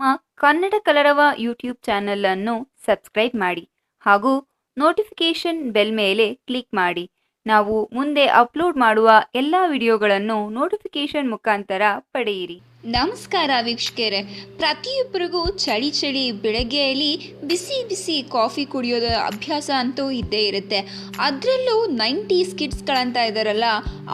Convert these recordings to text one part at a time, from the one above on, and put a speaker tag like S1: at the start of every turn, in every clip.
S1: ನಮ್ಮ ಕನ್ನಡ ಕಲರವ YouTube channel ಅನ್ನು ಸಬ್ಸ್ಕ್ರೈಬ್ ಮಾಡಿ ಹಾಗೂ ನೋಟಿಫಿಕೇಶನ್ ಬೆಲ್ ಮೇಲೆ ಕ್ಲಿಕ್ ಮಾಡಿ. ನಾವು ಮುಂದೆ ಅಪ್ಲೋಡ್ ಮಾಡುವ ಎಲ್ಲ ವಿಡಿಯೋಗಳನ್ನು ನೋಟಿಫಿಕೇಶನ್ ಮುಖಾಂತರ ಪಡೆಯಿರಿ.
S2: ನಮಸ್ಕಾರ ವೀಕ್ಷಕರೇ, ಪ್ರತಿಯೊಬ್ಬರಿಗೂ ಚಳಿ ಚಳಿ ಬೆಳಗ್ಗೆಯಲ್ಲಿ ಬಿಸಿ ಬಿಸಿ ಕಾಫಿ ಕುಡಿಯೋದ ಅಭ್ಯಾಸ ಅಂತೂ ಇದ್ದೇ ಇರುತ್ತೆ. ಅದರಲ್ಲೂ 90s ಕಿಡ್ಸ್ಗಳಂತ ಇದ್ದಾರಲ್ಲ,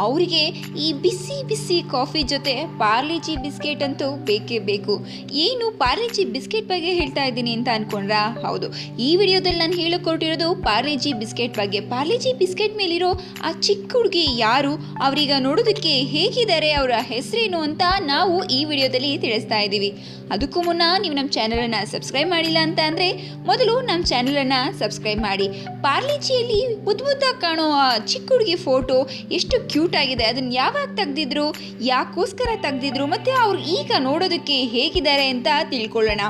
S2: ಅವರಿಗೆ ಈ ಬಿಸಿ ಬಿಸಿ ಕಾಫಿ ಜೊತೆ ಪಾರ್ಲೆಜಿ ಬಿಸ್ಕೆಟ್ ಅಂತೂ ಬೇಕೇ ಬೇಕು. ಏನು ಪಾರ್ಲೆಜಿ ಬಿಸ್ಕೆಟ್ ಬಗ್ಗೆ ಹೇಳ್ತಾ ಇದ್ದೀನಿ ಅಂತ ಅಂದ್ಕೊಂಡ್ರಾ? ಹೌದು, ಈ ವಿಡಿಯೋದಲ್ಲಿ ನಾನು ಹೇಳಿಕೊಟ್ಟಿರೋದು ಪಾರ್ಲೆಜಿ ಬಿಸ್ಕೆಟ್ ಬಗ್ಗೆ. ಪಾರ್ಲೆಜಿ ಬಿಸ್ಕೆಟ್ ಮೇಲಿರೋ ಆ ಚಿಕ್ಕ ಹುಡುಗಿ ಯಾರು, ಅವರೀಗ ನೋಡೋದಕ್ಕೆ ಹೇಗಿದ್ದಾರೆ, ಅವರ ಹೆಸರೇನು ಅಂತ ನಾವು ಈ ವಿಡಿಯೋದಲ್ಲಿ ತಿಳಿಸ್ತಾ ಇದ್ದೀವಿ. ಅದಕ್ಕೂ ಮುನ್ನ ನೀವು ನಮ್ಮ ಚಾನಲನ್ನು ಸಬ್ಸ್ಕ್ರೈಬ್ ಮಾಡಿಲ್ಲ ಅಂತ ಅಂದರೆ ಮೊದಲು ನಮ್ಮ ಚಾನಲನ್ನು ಸಬ್ಸ್ಕ್ರೈಬ್ ಮಾಡಿ. ಪಾರ್ಲೆಜಿಯಲ್ಲಿ ಮುದ್ದಾಗಿ ಕಾಣೋ ಆ ಚಿಕ್ಕ ಹುಡುಗಿ ಫೋಟೋ ಎಷ್ಟು ಕ್ಯೂಟ್ ಆಗಿದೆ. ಅದನ್ನು ಯಾವಾಗ ತೆಗೆದಿದ್ರು, ಯಾಕೋಸ್ಕರ ತೆಗೆದಿದ್ರು, ಮತ್ತು ಅವ್ರು ಈಗ ನೋಡೋದಕ್ಕೆ ಹೇಗಿದ್ದಾರೆ ಅಂತ ತಿಳ್ಕೊಳ್ಳೋಣ.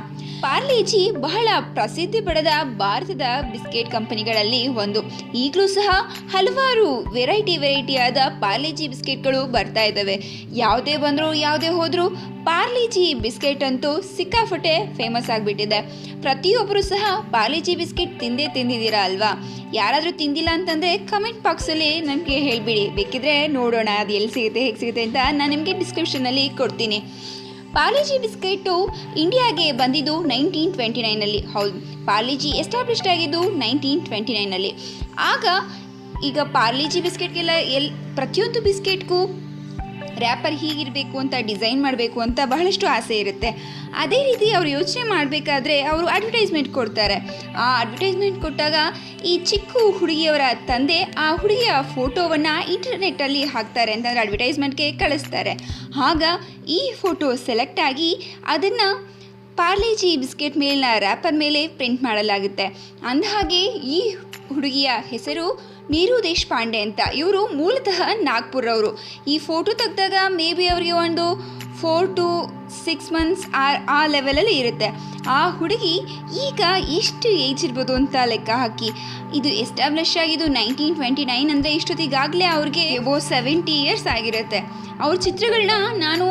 S2: ಪಾರ್ಲೆಜಿ ಬಹಳ ಪ್ರಸಿದ್ಧಿ ಪಡೆದ ಭಾರತದ ಬಿಸ್ಕೆಟ್ ಕಂಪನಿಗಳಲ್ಲಿ ಒಂದು. ಈಗಲೂ ಸಹ ಹಲವಾರು ವೆರೈಟಿಯಾದ ಪಾರ್ಲೆಜಿ ಬಿಸ್ಕೆಟ್ಗಳು ಬರ್ತಾ ಇದ್ದಾವೆ. ಯಾವುದೇ ಬಂದರೂ ಯಾವುದೇ ಹೋದರೂ ಪಾರ್ಲೆಜಿ ಬಿಸ್ಕೆಟ್ ಅಂತೂ ಸಿಕ್ಕಾಪಟ್ಟೆ ಫೇಮಸ್ ಆಗಿಬಿಟ್ಟಿದೆ. ಪ್ರತಿಯೊಬ್ಬರು ಸಹ ಪಾರ್ಲೆಜಿ ಬಿಸ್ಕೆಟ್ ತಿಂದಿದ್ದೀರಾ ಅಲ್ವಾ? ಯಾರಾದರೂ ತಿಂದಿಲ್ಲ ಅಂತಂದರೆ ಕಮೆಂಟ್ ಬಾಕ್ಸಲ್ಲಿ ನನಗೆ ಹೇಳಿಬಿಡಿ, ಬೇಕಿದ್ರೆ ನೋಡೋಣ ಅದು ಎಲ್ಲಿ ಸಿಗುತ್ತೆ, ಹೇಗೆ ಸಿಗುತ್ತೆ ಅಂತ ನಾನು ನಿಮಗೆ ಡಿಸ್ಕ್ರಿಪ್ಷನಲ್ಲಿ ಕೊಡ್ತೀನಿ. ಪಾರ್ಲೆಜಿ ಬಿಸ್ಕೆಟು ಇಂಡಿಯಾಗೆ ಬಂದಿದ್ದು 1929ನಲ್ಲಿ. ಹೌದು, ಪಾರ್ಲೆಜಿ ಎಸ್ಟಾಬ್ಲಿಷ್ಡ್ ಆಗಿದ್ದು 1929ನಲ್ಲಿ. ಈಗ ಪಾರ್ಲೆಜಿ ಬಿಸ್ಕೆಟ್ಗೆಲ್ಲ ಪ್ರತಿಯೊಂದು ಬಿಸ್ಕೆಟ್ಗೂ ರ್ಯಾಪರ್ ಹೀಗಿರಬೇಕು ಅಂತ ಡಿಸೈನ್ ಮಾಡಬೇಕು ಅಂತ ಬಹಳಷ್ಟು ಆಸೆ ಇರುತ್ತೆ. ಅದೇ ರೀತಿ ಅವರು ಯೋಚನೆ ಮಾಡಬೇಕಾದ್ರೆ ಅವರು ಅಡ್ವರ್ಟೈಸ್ಮೆಂಟ್ ಕೊಡ್ತಾರೆ. ಆ ಅಡ್ವರ್ಟೈಸ್ಮೆಂಟ್ ಕೊಟ್ಟಾಗ ಈ ಚಿಕ್ಕ ಹುಡುಗಿಯವರ ತಂದೆ ಆ ಹುಡುಗಿಯ ಫೋಟೋವನ್ನು ಇಂಟರ್ನೆಟ್ಟಲ್ಲಿ ಹಾಕ್ತಾರೆ, ಅಂತಂದರೆ ಅಡ್ವರ್ಟೈಸ್ಮೆಂಟ್ಗೆ ಕಳಿಸ್ತಾರೆ. ಆಗ ಈ ಫೋಟೋ ಸೆಲೆಕ್ಟ್ ಆಗಿ ಅದನ್ನು ಪಾರ್ಲೆಜಿ ಬಿಸ್ಕೆಟ್ ಮೇಲಿನ ರ್ಯಾಪರ್ ಮೇಲೆ ಪ್ರಿಂಟ್ ಮಾಡಲಾಗುತ್ತೆ. ಅಂದಹಾಗೆ ಈ ಹುಡುಗಿಯ ಹೆಸರು ನೀರು ದೇಶಪಾಂಡೆ ಅಂತ. ಇವರು ಮೂಲತಃ ನಾಗ್ಪುರವರು. ಈ ಫೋಟೋ ತೆಗೆದಾಗ ಮೇ ಬಿ ಅವರಿಗೆ ಒಂದು 4 to 6 months ಆ ಲೆವೆಲಲ್ಲಿ ಇರುತ್ತೆ. ಆ ಹುಡುಗಿ ಈಗ ಎಷ್ಟು ಏಜ್ ಇರ್ಬೋದು ಅಂತ ಲೆಕ್ಕ ಹಾಕಿ. ಇದು ಎಸ್ಟಾಬ್ಲಿಷ್ ಆಗಿದ್ದು 1929 ಅಂದರೆ ಇಷ್ಟೊತ್ತಿಗಾಗಲೇ ಅವ್ರಿಗೆ 70 years ಆಗಿರುತ್ತೆ. ಅವ್ರ ಚಿತ್ರಗಳನ್ನ ನಾನು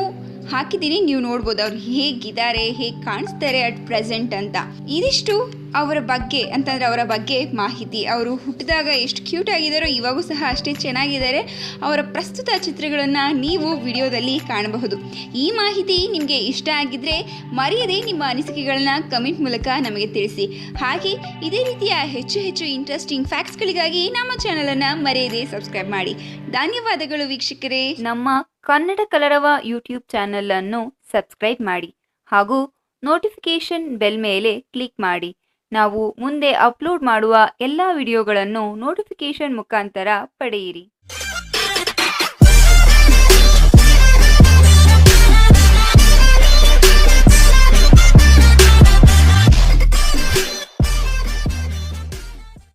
S2: ಹಾಕಿದ್ದೀನಿ, ನೀವು ನೋಡ್ಬೋದು ಅವ್ರು ಹೇಗಿದ್ದಾರೆ, ಹೇಗೆ ಕಾಣಿಸ್ತಾರೆ ಅಟ್ ಪ್ರೆಸೆಂಟ್ ಅಂತ. ಇದಿಷ್ಟು ಅವರ ಬಗ್ಗೆ ಮಾಹಿತಿ. ಅವರು ಹುಟ್ಟಿದಾಗ ಎಷ್ಟು ಕ್ಯೂಟ್ ಆಗಿದ್ದಾರೋ ಇವಾಗೂ ಸಹ ಅಷ್ಟೇ ಚೆನ್ನಾಗಿದ್ದಾರೆ. ಅವರ ಪ್ರಸ್ತುತ ಚಿತ್ರಗಳನ್ನು ನೀವು ವಿಡಿಯೋದಲ್ಲಿ ಕಾಣಬಹುದು. ಈ ಮಾಹಿತಿ ನಿಮಗೆ ಇಷ್ಟ ಆಗಿದ್ದರೆ ಮರೆಯದೆ ನಿಮ್ಮ ಅನಿಸಿಕೆಗಳನ್ನ ಕಮೆಂಟ್ ಮೂಲಕ ನಮಗೆ ತಿಳಿಸಿ. ಹಾಗೆ ಇದೇ ರೀತಿಯ ಹೆಚ್ಚು ಇಂಟ್ರೆಸ್ಟಿಂಗ್ ಫ್ಯಾಕ್ಟ್ಸ್ಗಳಿಗಾಗಿ ನಮ್ಮ ಚಾನಲನ್ನು ಮರೆಯದೆ ಸಬ್ಸ್ಕ್ರೈಬ್ ಮಾಡಿ. ಧನ್ಯವಾದಗಳು ವೀಕ್ಷಕರೇ.
S1: ನಮ್ಮ ಕನ್ನಡ ಕಲರವ ಯೂಟ್ಯೂಬ್ ಚಾನಲ್ ಅನ್ನು ಸಬ್ಸ್ಕ್ರೈಬ್ ಮಾಡಿ ಹಾಗೂ ನೋಟಿಫಿಕೇಶನ್ ಬೆಲ್ ಮೇಲೆ ಕ್ಲಿಕ್ ಮಾಡಿ. ನಾವು ಮುಂದೆ ಅಪ್ಲೋಡ್ ಮಾಡುವ ಎಲ್ಲ ವಿಡಿಯೋಗಳನ್ನು ನೋಟಿಫಿಕೇಶನ್ ಮುಖಾಂತರ ಪಡೆಯಿರಿ.